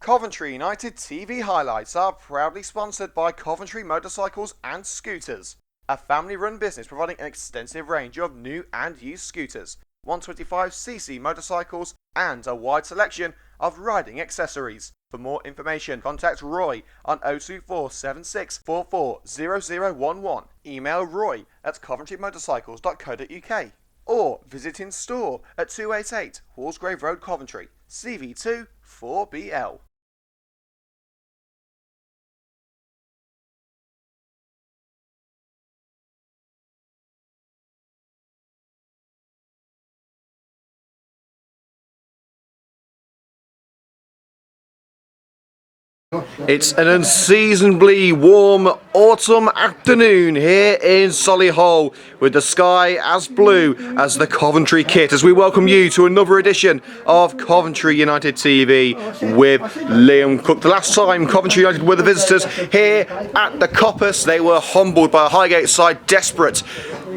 Coventry United TV highlights are proudly sponsored by Coventry Motorcycles and Scooters, a family-run business providing an extensive range of new and used scooters, 125cc motorcycles, and a wide selection of riding accessories. For more information, contact Roy on 024 76 44 0011, email roy@coventrymotorcycles.co.uk, or visit in store at 288 Hallsgrave Road, Coventry, CV2 4BL. It's an unseasonably warm autumn afternoon here in Solihull, with the sky as blue as the Coventry kit, as we welcome you to another edition of Coventry United TV with Liam Cook. The last time Coventry United were the visitors here at the Coppice, they were humbled by a Highgate side desperate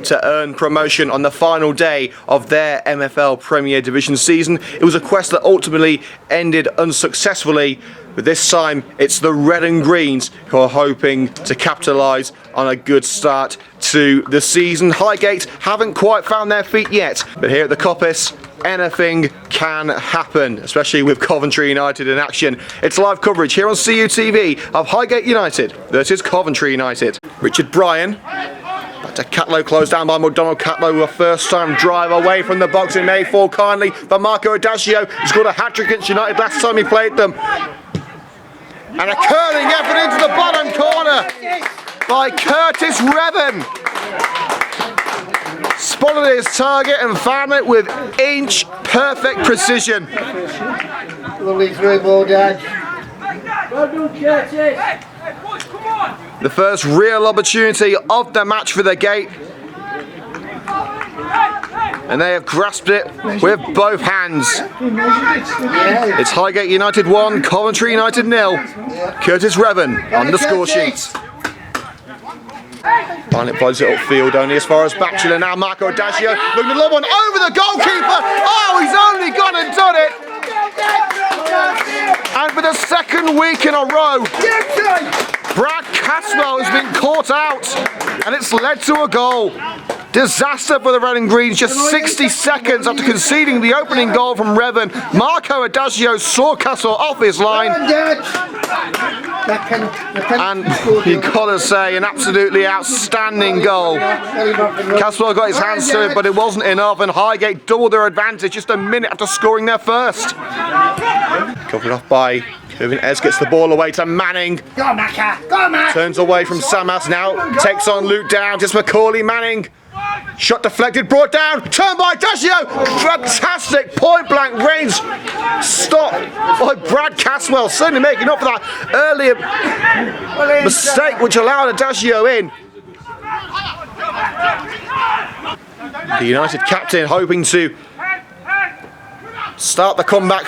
to earn promotion on the final day of their MFL Premier Division season. It was a quest that ultimately ended unsuccessfully, but this time it's the red and greens who are hoping to capitalise on a good start to the season. Highgate haven't quite found their feet yet, but here at the Coppice, anything can happen, especially with Coventry United in action. It's live coverage here on CUTV of Highgate United versus Coventry United. Richard Bryan, back to Catlow, closed down by McDonald. Catlow, a first-time drive away from the box, and may fall kindly for Marco Adagio. He scored a hat-trick against United last time he played them. And a curling effort into the bottom corner by Curtis Revan. Spotted his target and found it with inch-perfect precision. Lovely through ball, Dad. Well done, Curtis. The first real opportunity of the match for the Gate, and they have grasped it with both hands. It's Highgate United 1, Coventry United 0. Curtis Revan on the score sheet. Barnett plays it upfield only as far as Batchelor. Now Marco Adagio looking to lob one over the goalkeeper. Oh, he's only gone and done it. And for the second week in a row, Brad Caswell has been caught out, and it's led to a goal. Disaster for the Red and Greens just 60 seconds after conceding the opening goal from Revan. Marco Adagio saw Caswell off his line. And you've got to say, an absolutely outstanding goal. Caswell got his hands to it, but it wasn't enough, and Highgate doubled their advantage just a minute after scoring their first. Covered off by Kevin Ez, gets the ball away to Manning. Go on, Macca. Go on, Mac. Turns away from Samas, now takes on Luke Downs. It's Macaulay Manning. Shot deflected, brought down, turned by Adagio. Fantastic point blank range stop by Brad Caswell, certainly making up for that earlier mistake which allowed Adagio in. The United captain hoping to start the comeback.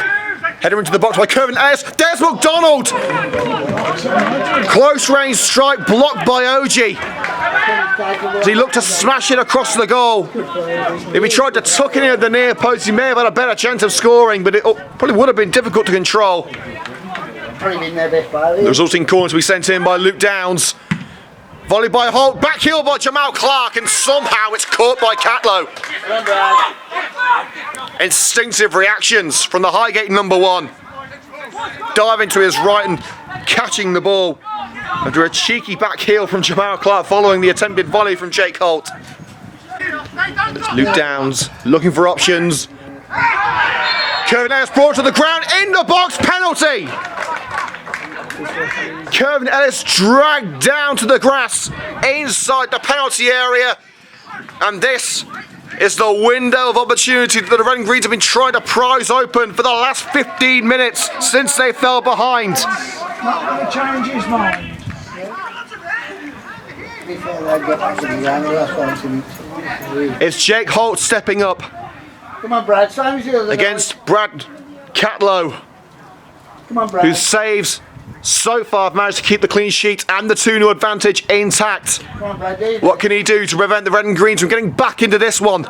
Header into the box by Kevin Ellis. There's McDonald. Close range strike blocked by OG. As he looked to smash it across the goal. If he tried to tuck it in at the near post, he may have had a better chance of scoring, but it probably would have been difficult to control. The resulting corner to be sent in by Luke Downs. Volleyed by Holt, back heel by Jamal Clark, and somehow it's caught by Catlow. Instinctive reactions from the Highgate number 1. Diving to his right and catching the ball after a cheeky back heel from Jamal Clark following the attempted volley from Jake Holt. It's Luke Downs looking for options. Kevin Ellis brought to the ground, in the box, penalty! Kevin Ellis dragged down to the grass inside the penalty area, and this is the window of opportunity that the Red and Greens have been trying to prise open for the last 15 minutes since they fell behind. Not going to change his mind. It's Jake Holt stepping up. Come on, Brad. Against Brad Catlow. Come on, Brad. Who saves so far have managed to keep the clean sheet and the 2-0 advantage intact. Come on, Brad. What can he do to prevent the Red and Greens from getting back into this one?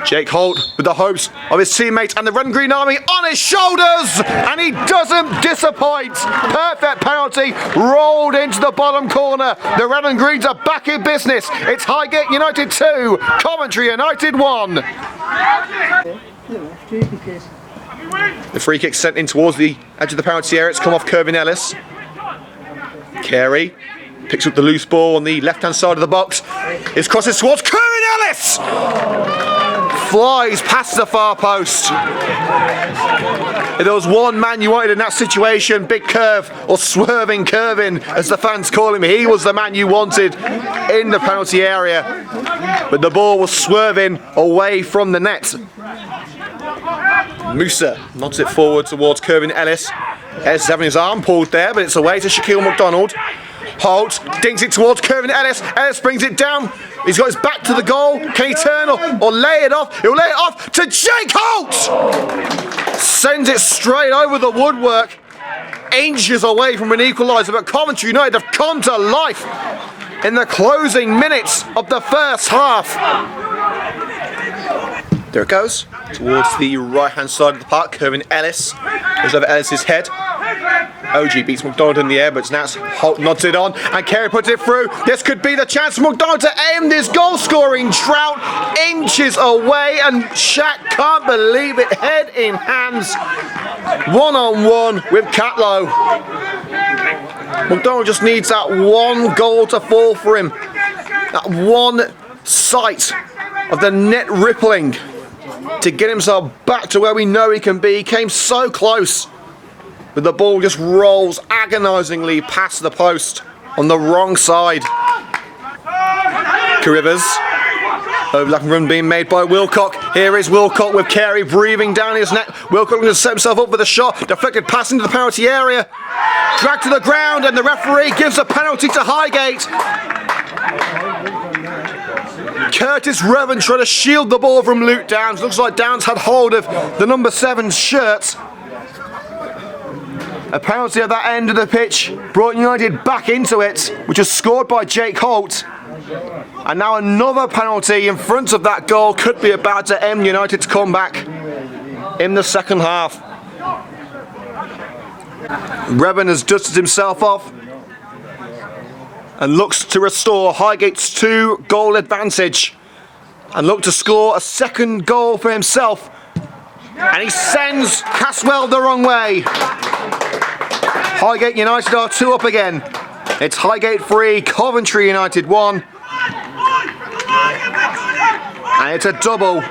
Jake Holt with the hopes of his teammates and the Red and Green Army on his shoulders, and he doesn't disappoint. Perfect penalty, rolled into the bottom corner. The Red and Greens are back in business. It's Highgate United 2, Coventry United 1. The free kick sent in towards the edge of the penalty area. It's come off Kevin Ellis. Carey picks up the loose ball on the left-hand side of the box. His crosses towards Kevin Ellis. Flies past the far post. If there was one man you wanted in that situation, big curve or swerving curving, as the fans call him, he was the man you wanted in the penalty area. But the ball was swerving away from the net. Musa nods it forward towards Kevin Ellis. Ellis is having his arm pulled there, but it's away to Shaquille McDonald. Holt dinks it towards Kevin Ellis. Ellis brings it down. He's got his back to the goal. Can he turn or lay it off? He'll lay it off to Jake Holt! Sends it straight over the woodwork. Inches away from an equaliser, but Coventry United have come to life in the closing minutes of the first half. There it goes, towards the right-hand side of the park. Kevin Ellis goes over Ellis's head. OG beats McDonald in the air, but now Holt nods it on, and Carey puts it through. This could be the chance for McDonald to end this goal-scoring drought. Inches away, and Shaq can't believe it. Head in hands, one-on-one with Catlow. McDonald just needs that one goal to fall for him. That one sight of the net rippling to get himself back to where we know he can be. He came so close, but the ball just rolls agonisingly past the post on the wrong side. Carivers. Overlapping run being made by Wilcock. Here is Wilcock with Carey breathing down his neck. Wilcock going to set himself up with a shot. Deflected pass into the penalty area. Dragged to the ground, and the referee gives a penalty to Highgate. Curtis Revan trying to shield the ball from Luke Downs. Looks like Downs had hold of the number 7's shirt. A penalty at that end of the pitch brought United back into it, which was scored by Jake Holt. And now another penalty in front of that goal could be about to end United's comeback in the second half. Revan has dusted himself off and looks to restore Highgate's 2-goal advantage and look to score a second goal for himself. And he sends Caswell the wrong way. Highgate United are 2 up again. It's Highgate 3, Coventry United 1. And it's a double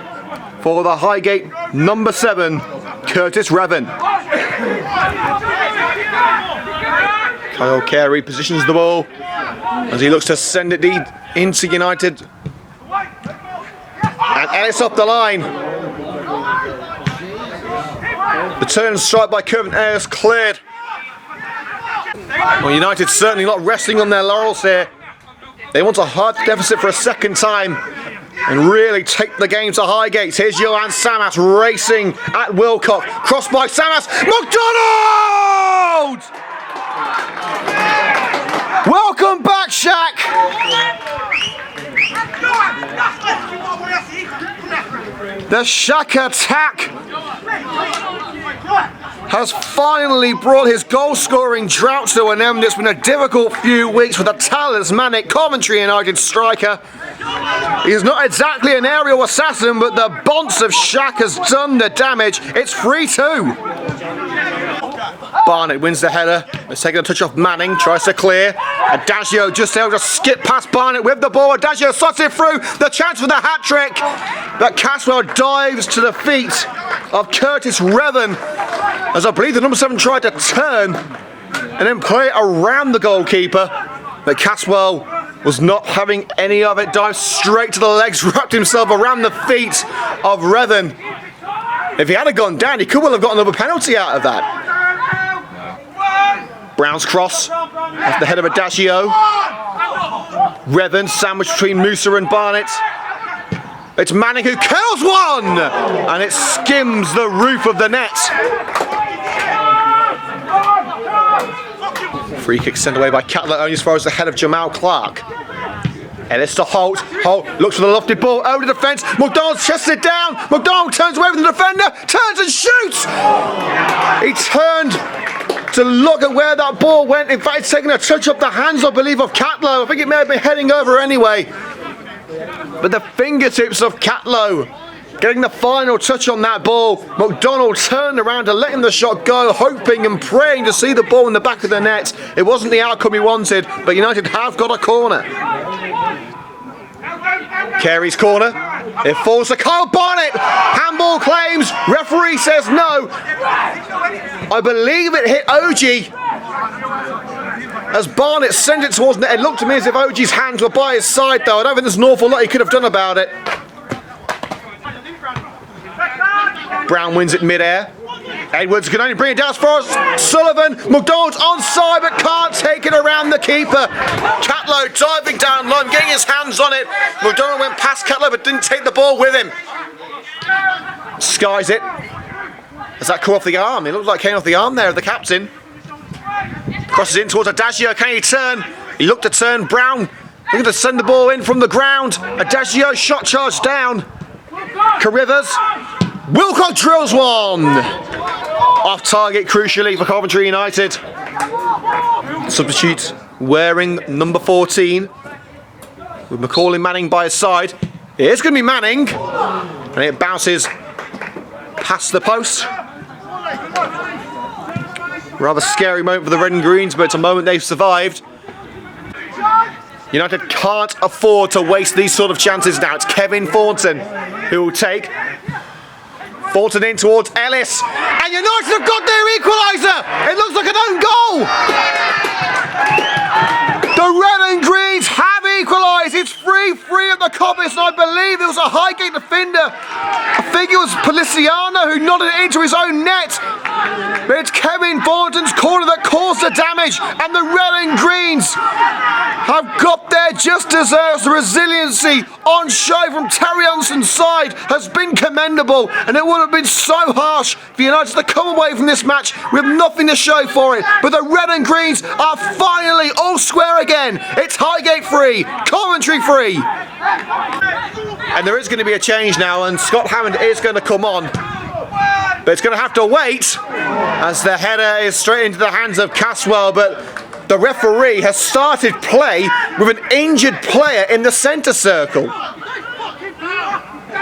for the Highgate number 7, Curtis Revan. Kyle Carey positions the ball as he looks to send it deep into United. And Ellis off the line. The turn and strike by Kevin Ellis cleared. Well, United certainly not resting on their laurels here. They want a hard deficit for a second time and really take the game to Highgate. Here's Johan Samas racing at Wilcock. Crossed by Samas. McDonald! Welcome back, Shaq. The Shaq attack has finally brought his goal-scoring drought to an end. It's been a difficult few weeks with a talismanic Coventry United striker. He's not exactly an aerial assassin, but the bonce of Shaq has done the damage. It's 3-2. Barnett wins the header. It's taking a touch off Manning, tries to clear. Adagio just able to skip past Barnett with the ball. Adagio slots it through. The chance for the hat-trick. But Caswell dives to the feet of Curtis Revan, as I believe the number 7 tried to turn and then play it around the goalkeeper. But Caswell was not having any of it. Dived straight to the legs, wrapped himself around the feet of Revan. If he had gone down, he could well have got another penalty out of that. Brown's cross off the head of Adagio. Revan sandwiched between Musa and Barnett. It's Manning who curls one, and it skims the roof of the net. Free kick sent away by Catler, only as far as the head of Jamal Clark. Ellis to Holt. Holt looks for the lofted ball over the defence. McDonald chests it down. McDonald turns away from the defender. Turns and shoots. He turned to look at where that ball went. In fact, it's taken a touch off the hands, I believe, of Catlow. I think it may have been heading over anyway. But the fingertips of Catlow getting the final touch on that ball. McDonald turned around to letting the shot go, hoping and praying to see the ball in the back of the net. It wasn't the outcome he wanted, but United have got a corner. Carey's corner. It falls to Kyle Barnett. Handball claims. Referee says no. I believe it hit Oji as Barnett sent it towards net. It looked to me as if Oji's hands were by his side, though. I don't think there's an awful lot he could have done about it. Brown wins it mid-air. Edwards can only bring it down as far as Sullivan. McDonald's onside but can't take it around the keeper. Catlow diving down low, getting his hands on it. McDonald went past Catlow but didn't take the ball with him. Skies it. Does that come off the arm? It looks like it came off the arm there of the captain. Crosses in towards Adagio. Can he turn? He looked to turn. Brown looking to send the ball in from the ground. Adagio shot charge down. Carrivers. Wilcock drills one. Off target crucially for Coventry United. Substitute wearing number 14 with Macaulay Manning by his side. It's going to be Manning, and it bounces past the post. Rather scary moment for the Red and Greens, but it's a moment they've survived. United can't afford to waste these sort of chances now. It's Kevin Thornton who will take. Thornton in towards Ellis, and United have got their equaliser. It looks like an own goal. The Red and Greens have equalised. It's 3-3 at the Coppice, and I believe it was a Highgate defender. I think it was Policiano who nodded it into his own net. But it's Kevin Thornton's corner that caused the damage, and the Red and Greens have got their just desserts. The resiliency on show from Terry Hunson's side has been commendable, and it would have been so harsh for United to come away from this match with nothing to show for it. But the Red and Greens are finally all square again. It's Highgate free, Coventry free. And there is going to be a change now, and Scott Hammond is going to come on. But it's going to have to wait as the header is straight into the hands of Caswell. But the referee has started play with an injured player in the centre circle.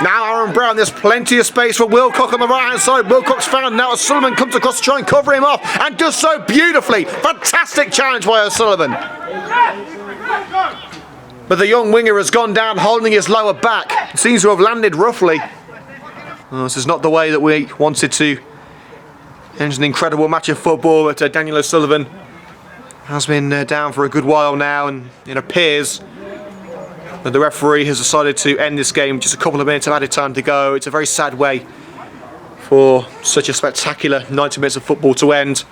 Now Aaron Brown, there's plenty of space for Wilcock on the right hand side. Wilcock's found now as Sullivan comes across to try and cover him off, and does so beautifully. Fantastic challenge by O'Sullivan. But the young winger has gone down holding his lower back. Seems to have landed roughly. Well, this is not the way that we wanted to end an incredible match of football, but Daniel O'Sullivan has been down for a good while now, and it appears that the referee has decided to end this game just a couple of minutes of added time to go. It's a very sad way for such a spectacular 90 minutes of football to end.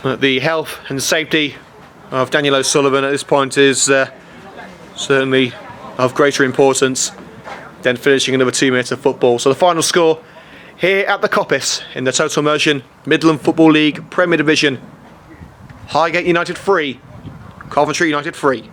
The health and safety of Daniel O'Sullivan at this point is certainly of greater importance than finishing another 2 minutes of football. So the final score here at the Coppice in the Total Immersion Midland Football League Premier Division: Highgate United 3, Coventry United 3.